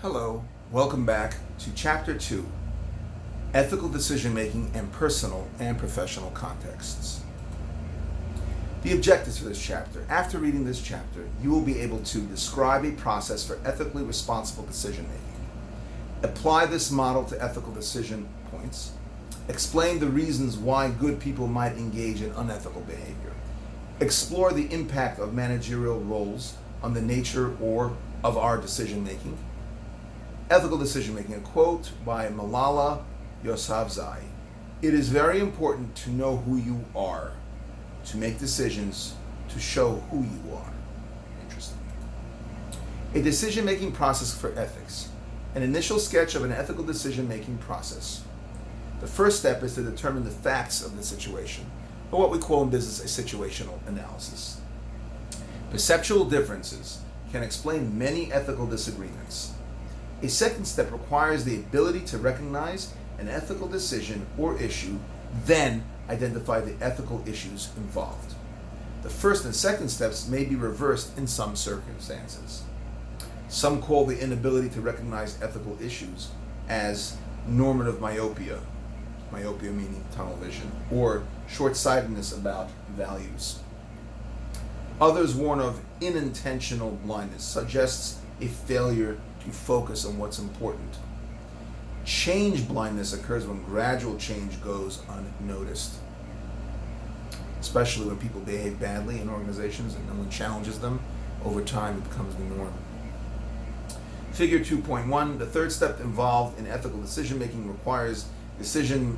Hello, welcome back to Chapter 2, Ethical Decision-Making in Personal and Professional Contexts. The objectives for this chapter. After reading this chapter, you will be able to describe a process for ethically responsible decision-making, apply this model to ethical decision points, explain the reasons why good people might engage in unethical behavior, explore the impact of managerial roles on the nature of our decision-making. Ethical decision-making, a quote by Malala Yousafzai. It is very important to know who you are, to make decisions, to show who you are. Interesting. A decision-making process for ethics. An initial sketch of an ethical decision-making process. The first step is to determine the facts of the situation, or what we call in business a situational analysis. Perceptual differences can explain many ethical disagreements. A second step requires the ability to recognize an ethical decision or issue, then identify the ethical issues involved. The first and second steps may be reversed in some circumstances. Some call the inability to recognize ethical issues as normative myopia meaning tunnel vision, or short-sightedness about values. Others warn of unintentional blindness, suggests a failure to focus on what's important. Change blindness occurs when gradual change goes unnoticed, especially when people behave badly in organizations and no one challenges them. Over time, it becomes the norm. Figure 2.1, the third step involved in ethical decision-making requires decisions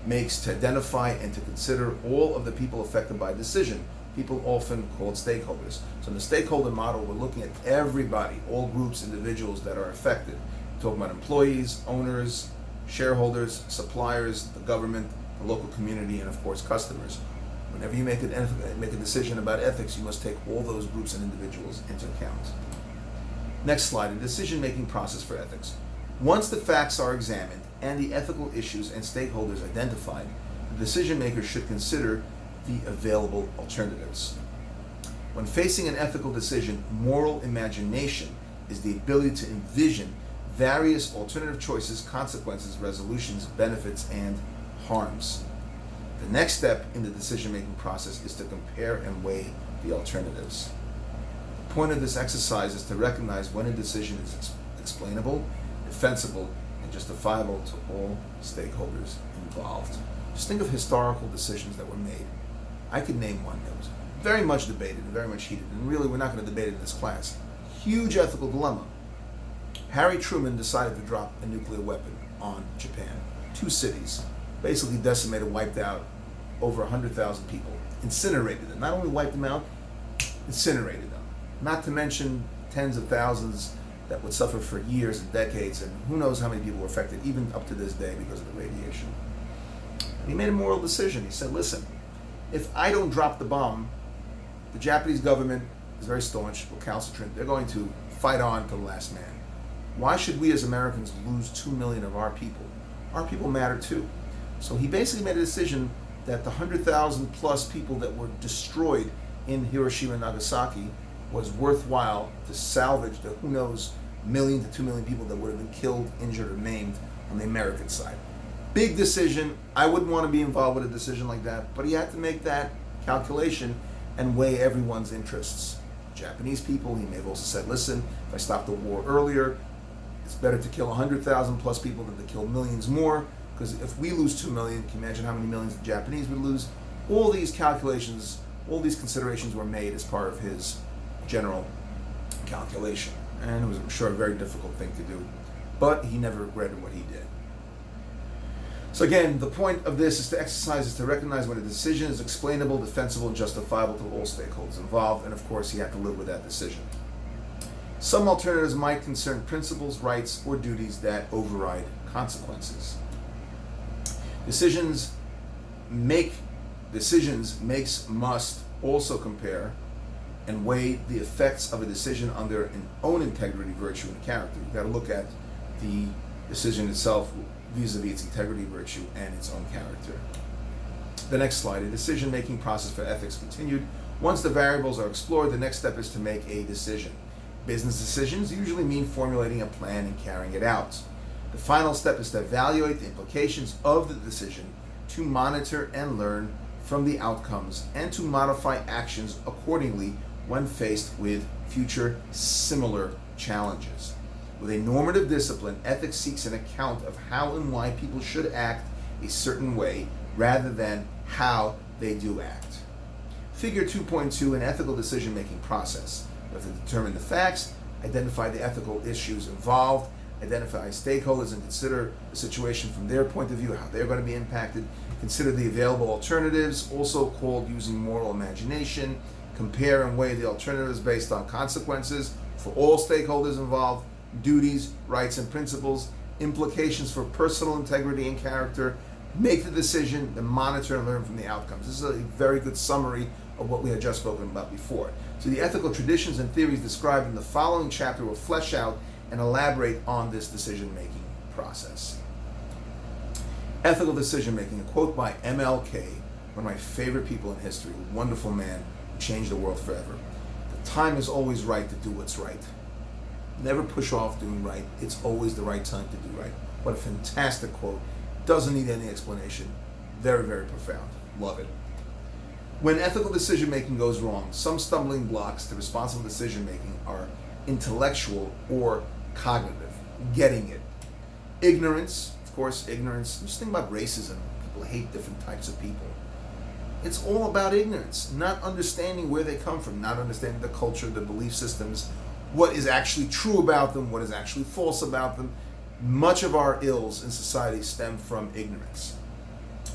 makes to identify and to consider all of the people affected by a decision. People often called stakeholders. So in the stakeholder model, we're looking at everybody, all groups, individuals that are affected. We're talking about employees, owners, shareholders, suppliers, the government, the local community, and of course customers. Whenever you make a decision about ethics, you must take all those groups and individuals into account. Next slide, a decision-making process for ethics. Once the facts are examined and the ethical issues and stakeholders identified, the decision maker should consider the available alternatives. When facing an ethical decision, moral imagination is the ability to envision various alternative choices, consequences, resolutions, benefits, and harms. The next step in the decision-making process is to compare and weigh the alternatives. The point of this exercise is to recognize when a decision is explainable, defensible, and justifiable to all stakeholders involved. Just think of historical decisions that were made. I could name one that was very much debated and very much heated, and really we're not going to debate it in this class. Huge ethical dilemma. Harry Truman decided to drop a nuclear weapon on Japan. 2 cities, basically decimated, wiped out over 100,000 people, incinerated them. Not only wiped them out, incinerated them. Not to mention tens of thousands that would suffer for years and decades, and who knows how many people were affected even up to this day because of the radiation. And he made a moral decision. He said, listen, if I don't drop the bomb, the Japanese government is very staunch, recalcitrant. They're going to fight on to the last man. Why should we as Americans lose 2 million of our people? Our people matter too. So he basically made a decision that the 100,000 plus people that were destroyed in Hiroshima and Nagasaki was worthwhile to salvage the, who knows, 1 million to 2 million people that would have been killed, injured, or maimed on the American side. Big decision. I wouldn't want to be involved with a decision like that, but he had to make that calculation and weigh everyone's interests. Japanese people, he may have also said, listen, if I stop the war earlier, it's better to kill 100,000 plus people than to kill millions more, because if we lose 2 million, can you imagine how many millions the Japanese would lose? All these calculations, all these considerations were made as part of his general calculation. And it was, I'm sure, a very difficult thing to do, but he never regretted what he did. So again, the point of this is to exercise is to recognize when a decision is explainable, defensible, and justifiable to all stakeholders involved, and of course he had to live with that decision. Some alternatives might concern principles, rights, or duties that override consequences. Decisions must also compare and weigh the effects of a decision on their own integrity, virtue, and character. You've got to look at the decision itself vis-a-vis its integrity, virtue, and its own character. The next slide, a decision-making process for ethics continued. Once the variables are explored, the next step is to make a decision. Business decisions usually mean formulating a plan and carrying it out. The final step is to evaluate the implications of the decision, to monitor and learn from the outcomes, and to modify actions accordingly when faced with future similar challenges. With a normative discipline, ethics seeks an account of how and why people should act a certain way rather than how they do act. Figure 2.2, an ethical decision-making process. You have to determine the facts, identify the ethical issues involved, identify stakeholders and consider the situation from their point of view, how they're going to be impacted, consider the available alternatives, also called using moral imagination, compare and weigh the alternatives based on consequences for all stakeholders involved, duties, rights and principles, implications for personal integrity and character, make the decision, then monitor and learn from the outcomes. This is a very good summary of what we had just spoken about before. So the ethical traditions and theories described in the following chapter will flesh out and elaborate on this decision-making process. Ethical decision-making, a quote by MLK, one of my favorite people in history, a wonderful man who changed the world forever. The time is always right to do what's right. Never push off doing right. It's always the right time to do right. What a fantastic quote. Doesn't need any explanation. Very, very profound. Love it. When ethical decision-making goes wrong, some stumbling blocks to responsible decision-making are intellectual or cognitive. Getting it. Ignorance, of course, ignorance. Just think about racism. People hate different types of people. It's all about ignorance, not understanding where they come from, not understanding the culture, the belief systems, what is actually true about them, what is actually false about them. Much of our ills in society stem from ignorance.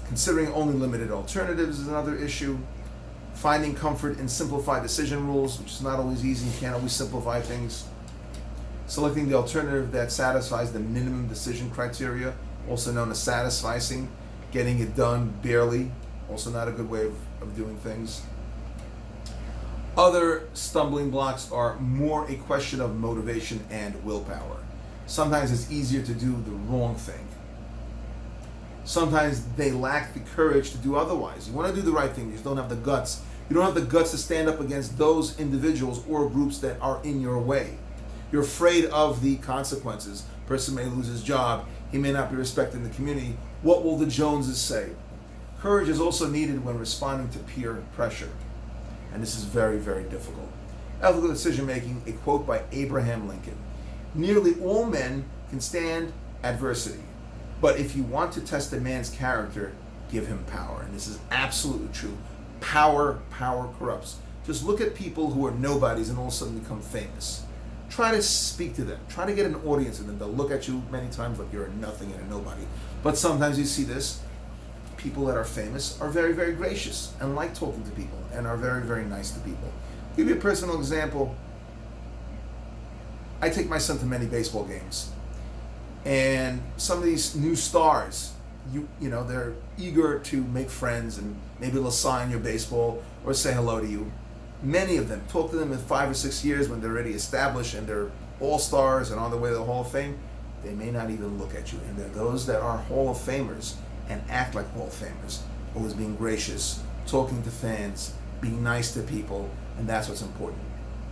Considering only limited alternatives is another issue. Finding comfort in simplified decision rules, which is not always easy. You can't always simplify things. Selecting the alternative that satisfies the minimum decision criteria, also known as satisficing. Getting it done barely, also not a good way of doing things. Other stumbling blocks are more a question of motivation and willpower. Sometimes it's easier to do the wrong thing. Sometimes they lack the courage to do otherwise. You want to do the right thing, you just don't have the guts. You don't have the guts to stand up against those individuals or groups that are in your way. You're afraid of the consequences. A person may lose his job. He may not be respected in the community. What will the Joneses say? Courage is also needed when responding to peer pressure. And this is very, very difficult. Ethical decision making, a quote by Abraham Lincoln. Nearly all men can stand adversity, but if you want to test a man's character, give him power. And this is absolutely true. Power corrupts. Just look at people who are nobodies and all of a sudden become famous. Try to speak to them. Try to get an audience in them. They'll look at you many times like you're a nothing and a nobody. But sometimes you see this. People that are famous are very, very gracious and like talking to people and are very, very nice to people. I'll give you a personal example. I take my son to many baseball games. And some of these new stars, you know, they're eager to make friends and maybe they'll sign your baseball or say hello to you. Many of them, talk to them in 5 or 6 years when they're already established and they're all-stars and on their way to the Hall of Fame, they may not even look at you. And there are those that are Hall of Famers and act like Hall of Famers, always being gracious, talking to fans, being nice to people, and that's what's important.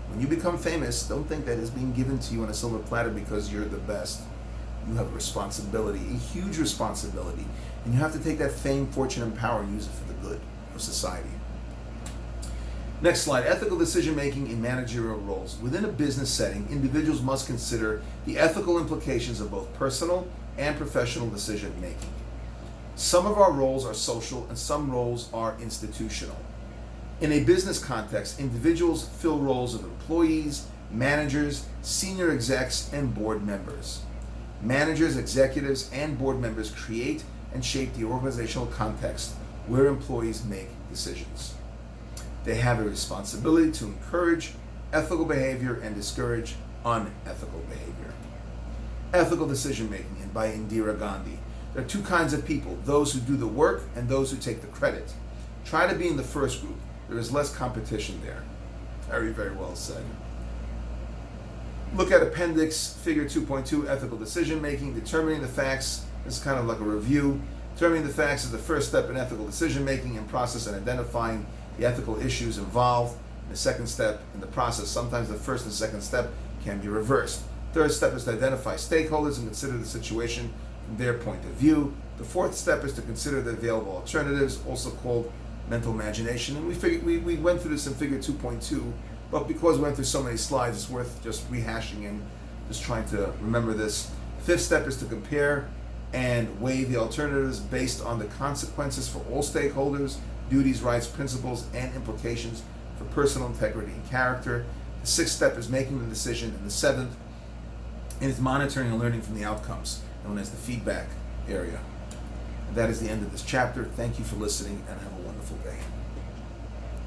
When you become famous, don't think that it's being given to you on a silver platter because you're the best. You have a responsibility, a huge responsibility, and you have to take that fame, fortune, and power and use it for the good of society. Next slide, ethical decision-making in managerial roles. Within a business setting, individuals must consider the ethical implications of both personal and professional decision-making. Some of our roles are social and some roles are institutional. In a business context, individuals fill roles of employees, managers, senior execs, and board members. Managers, executives, and board members create and shape the organizational context where employees make decisions. They have a responsibility to encourage ethical behavior and discourage unethical behavior. Ethical decision-making, and by Indira Gandhi. There are two kinds of people, those who do the work and those who take the credit. Try to be in the first group. There is less competition there. Very, very well said. Look at Appendix Figure 2.2, Ethical Decision-Making, Determining the Facts. This is kind of like a review. Determining the facts is the first step in ethical decision-making and process and identifying the ethical issues involved. The second step in the process, sometimes the first and second step can be reversed. Third step is to identify stakeholders and consider the situation from their point of view. The fourth step is to consider the available alternatives, also called mental imagination. And we went through this in figure 2.2, but because we went through so many slides, it's worth just rehashing and just trying to remember this. Fifth step is to compare and weigh the alternatives based on the consequences for all stakeholders, duties, rights, principles, and implications for personal integrity and character. The sixth step is making the decision, and the seventh is monitoring and learning from the outcomes, known as the feedback area. And that is the end of this chapter. Thank you for listening, and have a wonderful day.